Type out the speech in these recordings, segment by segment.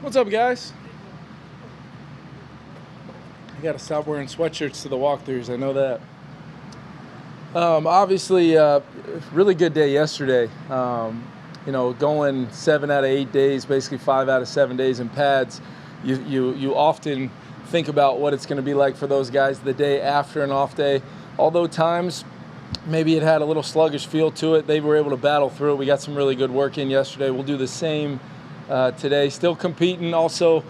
What's up, guys? I gotta stop wearing sweatshirts to the walkthroughs. I know that. Obviously, really good day yesterday. Going 7 out of 8 days, basically 5 out of 7 days in pads. You often think about what it's going to be like for those guys the day after an off day. Although times maybe it had a little sluggish feel to it, they were able to battle through it. We got some really good work in yesterday. We'll do the same today. Still competing, also,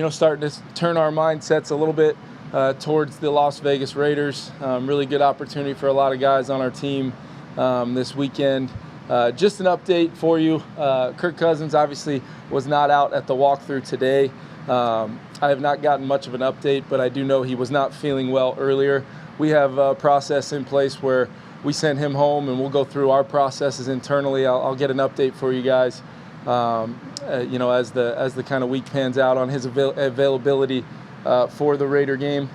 starting to turn our mindsets a little bit towards the Las Vegas Raiders. Really good opportunity for a lot of guys on our team this weekend. Just an update for you. Kirk Cousins obviously was not out at the walkthrough today. I have not gotten much of an update, but I do know he was not feeling well earlier. We have a process in place where we send him home and we'll go through our processes internally. I'll get an update for you guys, as the kind of week pans out on his availability for the Raider game.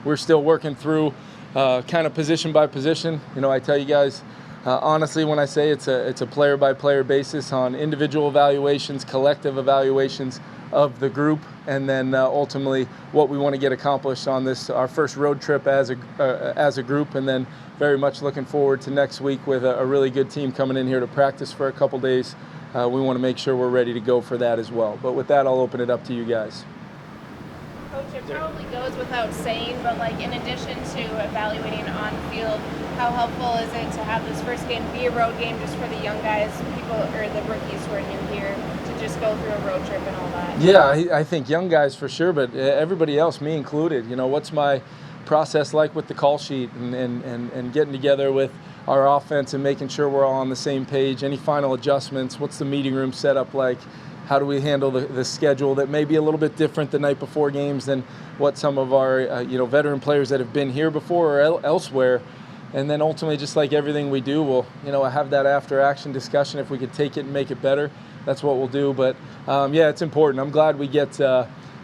We're still working through kind of position by position. I tell you guys, honestly, when I say it's a player-by-player basis on individual evaluations, collective evaluations of the group, and then ultimately what we want to get accomplished on this, our first road trip as a group, and then very much looking forward to next week with a really good team coming in here to practice for a couple days. We want to make sure we're ready to go for that as well. But with that, I'll open it up to you guys. Coach, it probably goes without saying, but in addition to evaluating on field, how helpful is it to have this first game be a road game just for the young guys, the rookies who are new here, to just go through a road trip and all that? Yeah, I think young guys for sure, but everybody else, me included. What's my process like with the call sheet and getting together with our offense and making sure we're all on the same page? Any final adjustments? What's the meeting room setup like? How do we handle the schedule that may be a little bit different the night before games than what some of our veteran players that have been here before or elsewhere? And then ultimately, just like everything we do, we'll have that after action discussion. If we could take it and make it better, that's what we'll do. But it's important. I'm glad we get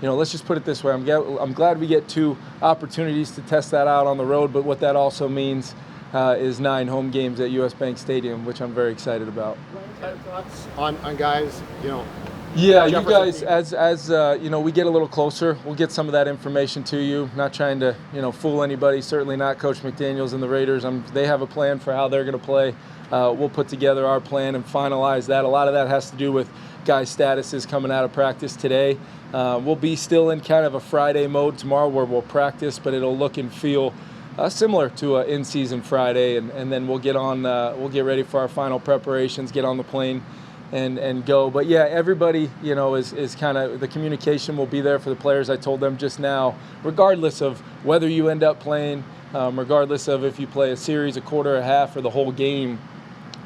let's just put it this way. I'm glad we get 2 opportunities to test that out on the road. But what that also means is 9 home games at US Bank Stadium, which I'm very excited about. Thoughts on guys, Yeah, you guys, as we get a little closer, we'll get some of that information to you. Not trying to, fool anybody. Certainly not Coach McDaniels and the Raiders. They have a plan for how they're going to play. We'll put together our plan and finalize that. A lot of that has to do with guys' statuses coming out of practice today. We'll be still in kind of a Friday mode tomorrow where we'll practice, but it'll look and feel similar to an in-season Friday, and then we'll get on. We'll get ready for our final preparations, get on the plane, and go. But yeah, everybody, is kind of, the communication will be there for the players. I told them just now, regardless of whether you end up playing, regardless of if you play a series, a quarter, a half, or the whole game,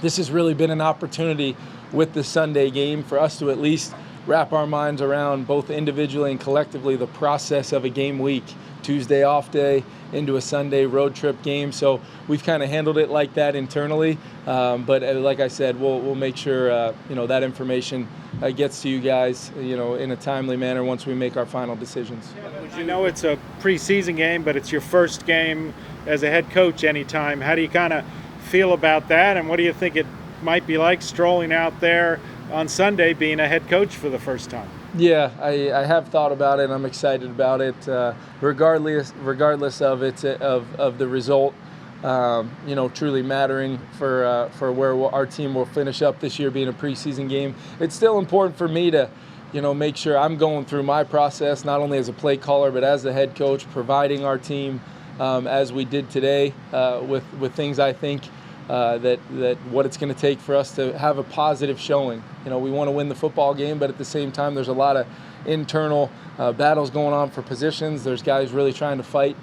this has really been an opportunity with the Sunday game for us to at least wrap our minds around, both individually and collectively, the process of a game week. Tuesday off day into a Sunday road trip game. So we've kind of handled it like that internally. But like I said, we'll make sure that information gets to you guys in a timely manner once we make our final decisions. It's a preseason game, but it's your first game as a head coach anytime. How do you kind of feel about that, and what do you think it might be like strolling out there on Sunday being a head coach for the first time? Yeah, I have thought about it. I'm excited about it, regardless of of the result. Truly mattering for where our team will finish up this year, being a preseason game. It's still important for me to, make sure I'm going through my process, not only as a play caller but as the head coach, providing our team as we did today with things I think. That what it's going to take for us to have a positive showing. We want to win the football game, but at the same time, there's a lot of internal battles going on for positions. There's guys really trying to fight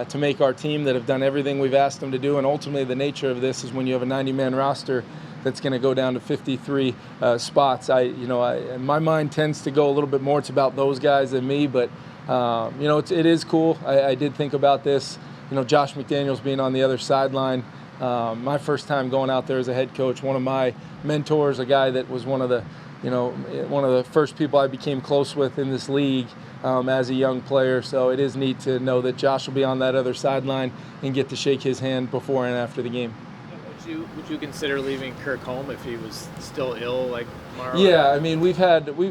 to make our team that have done everything we've asked them to do. And ultimately, the nature of this is when you have a 90-man roster that's going to go down to 53 spots. My mind tends to go a little bit more. It's about those guys than me, but it is cool. I did think about this. Josh McDaniels being on the other sideline. My first time going out there as a head coach, one of my mentors, a guy that was one of the first people I became close with in this league as a young player. So it is neat to know that Josh will be on that other sideline and get to shake his hand before and after the game. Would you consider leaving Kirk home if he was still ill, like tomorrow? Yeah, I mean,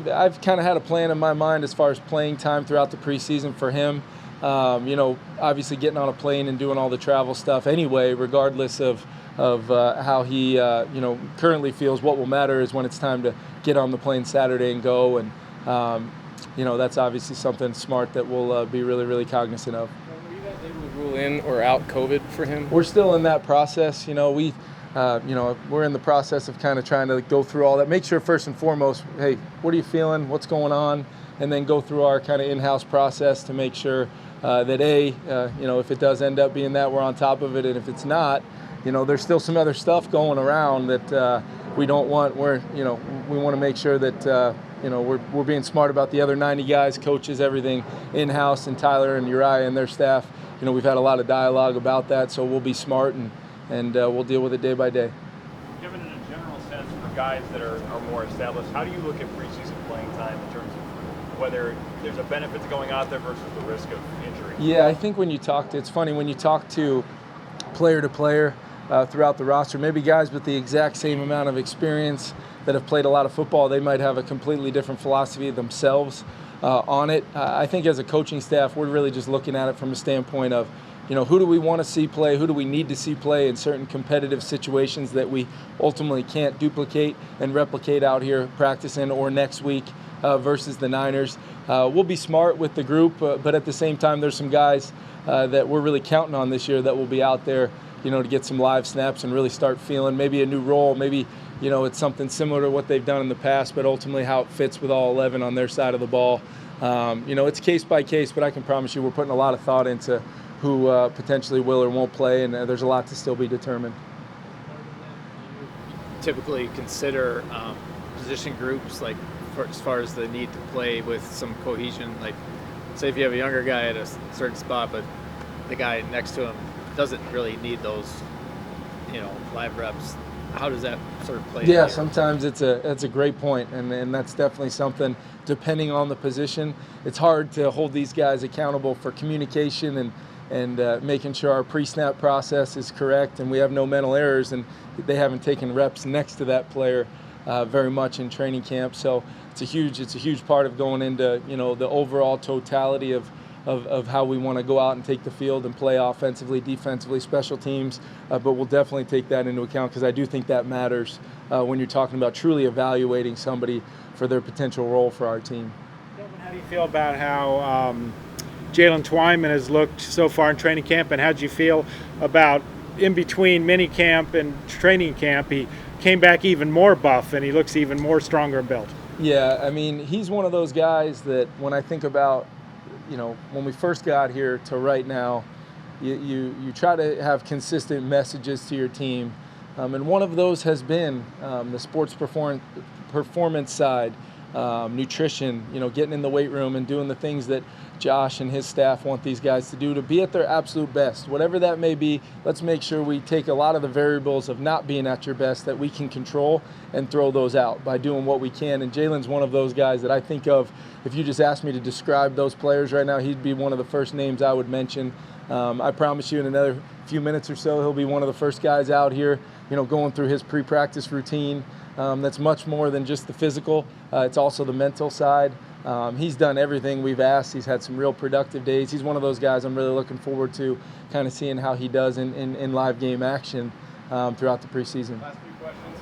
I've kind of had a plan in my mind as far as playing time throughout the preseason for him. Obviously getting on a plane and doing all the travel stuff anyway, regardless of how he currently feels. What will matter is when it's time to get on the plane Saturday and go, and that's obviously something smart that we'll be really, really cognizant of. Were you guys able to rule in or out COVID for him? We're still in that process. We're in the process of kind of trying to go through all that. Make sure first and foremost, hey, what are you feeling? What's going on? And then go through our kind of in-house process to make sure that if it does end up being that, we're on top of it, and if it's not, there's still some other stuff going around that we don't want. We want to make sure that we're being smart about the other 90 guys, coaches, everything in-house, and Tyler and Uriah and their staff. We've had a lot of dialogue about that, so we'll be smart and we'll deal with it day by day. Given in a general sense for guys that are more established, how do you look at preseason playing time in terms of whether there's a benefit to going out there versus the risk of injury? Yeah, I think it's funny when you talk to player throughout the roster, maybe guys with the exact same amount of experience that have played a lot of football, they might have a completely different philosophy themselves on it. I think as a coaching staff, we're really just looking at it from a standpoint of, who do we want to see play? Who do we need to see play in certain competitive situations that we ultimately can't duplicate and replicate out here practicing or next week versus the Niners? We'll be smart with the group, but at the same time, there's some guys that we're really counting on this year that will be out there, to get some live snaps and really start feeling maybe a new role. Maybe, it's something similar to what they've done in the past, but ultimately how it fits with all 11 on their side of the ball. It's case by case, but I can promise you we're putting a lot of thought into who potentially will or won't play, and there's a lot to still be determined. Typically consider position groups, like as far as the need to play with some cohesion. Like, say if you have a younger guy at a certain spot, but the guy next to him doesn't really need those, live reps. How does that sort of play? Yeah, sometimes it's a great point, and that's definitely something. Depending on the position, it's hard to hold these guys accountable for communication and making sure our pre-snap process is correct and we have no mental errors, and they haven't taken reps next to that player very much in training camp. So it's a huge part of going into the overall totality of how we want to go out and take the field and play offensively, defensively, special teams. But we'll definitely take that into account because I do think that matters when you're talking about truly evaluating somebody for their potential role for our team. How do you feel about how Jalen Twyman has looked so far in training camp, and how did you feel about in between mini camp and training camp? He came back even more buff and he looks even more stronger built. Yeah, I mean, he's one of those guys that when I think about, when we first got here to right now, you try to have consistent messages to your team. And one of those has been the sports performance side, nutrition, getting in the weight room and doing the things that Josh and his staff want these guys to do to be at their absolute best. Whatever that may be, let's make sure we take a lot of the variables of not being at your best that we can control and throw those out by doing what we can. And Jalen's one of those guys that I think of, if you just asked me to describe those players right now, he'd be one of the first names I would mention. I promise you in another few minutes or so, he'll be one of the first guys out here, going through his pre-practice routine. That's much more than just the physical. It's also the mental side. He's done everything we've asked. He's had some real productive days. He's one of those guys I'm really looking forward to kind of seeing how he does in live game action throughout the preseason. Last few questions.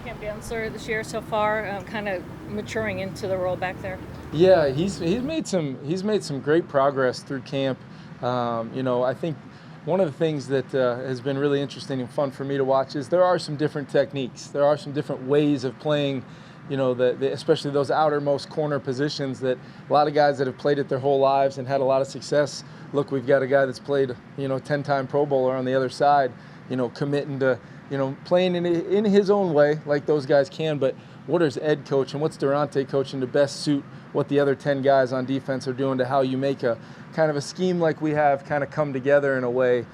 Camp Dancer this year so far, kind of maturing into the role back there. Yeah, he's made some great progress through camp. I think one of the things that has been really interesting and fun for me to watch is there are some different techniques. There are some different ways of playing, especially those outermost corner positions that a lot of guys that have played it their whole lives and had a lot of success. Look, we've got a guy that's played, 10-time Pro Bowler on the other side, committing to, playing in his own way like those guys can. But what is Ed coaching? What's Durante coaching to best suit what the other 10 guys on defense are doing to how you make a kind of a scheme like we have kind of come together in a way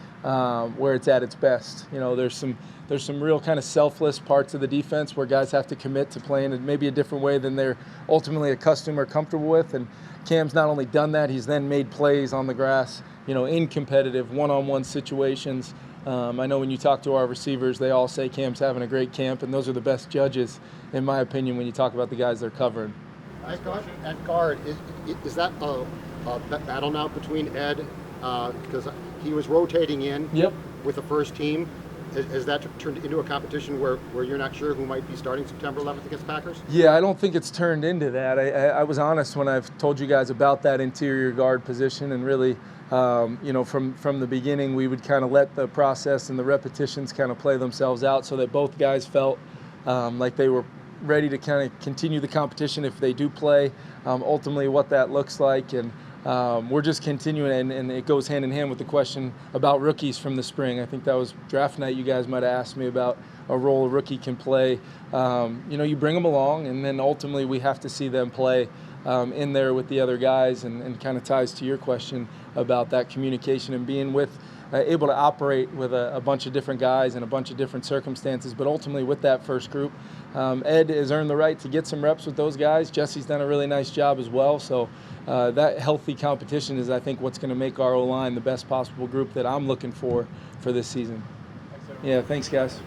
where it's at its best. There's some real kind of selfless parts of the defense where guys have to commit to playing in maybe a different way than they're ultimately accustomed or comfortable with. And Cam's not only done that, he's then made plays on the grass, in competitive one-on-one situations I know when you talk to our receivers, they all say Cam's having a great camp, and those are the best judges, in my opinion, when you talk about the guys they're covering. At guard, is that a battle now between Ed, because he was rotating in with the first team? Has that turned into a competition where you're not sure who might be starting September 11th against the Packers? Yeah, I don't think it's turned into that. I was honest when I've told you guys about that interior guard position, and really, from the beginning, we would kind of let the process and the repetitions kind of play themselves out so that both guys felt like they were ready to kind of continue the competition if they do play, ultimately what that looks like. And we're just continuing, and it goes hand in hand with the question about rookies from the spring. I think that was draft night. You guys might have asked me about a role a rookie can play. You bring them along, and then ultimately we have to see them play in there with the other guys, and kind of ties to your question about that communication and being able to operate with a bunch of different guys in a bunch of different circumstances. But ultimately with that first group, Ed has earned the right to get some reps with those guys. Jesse's done a really nice job as well. So that healthy competition is, I think, what's going to make our O-line the best possible group that I'm looking for this season. Yeah, thanks, guys.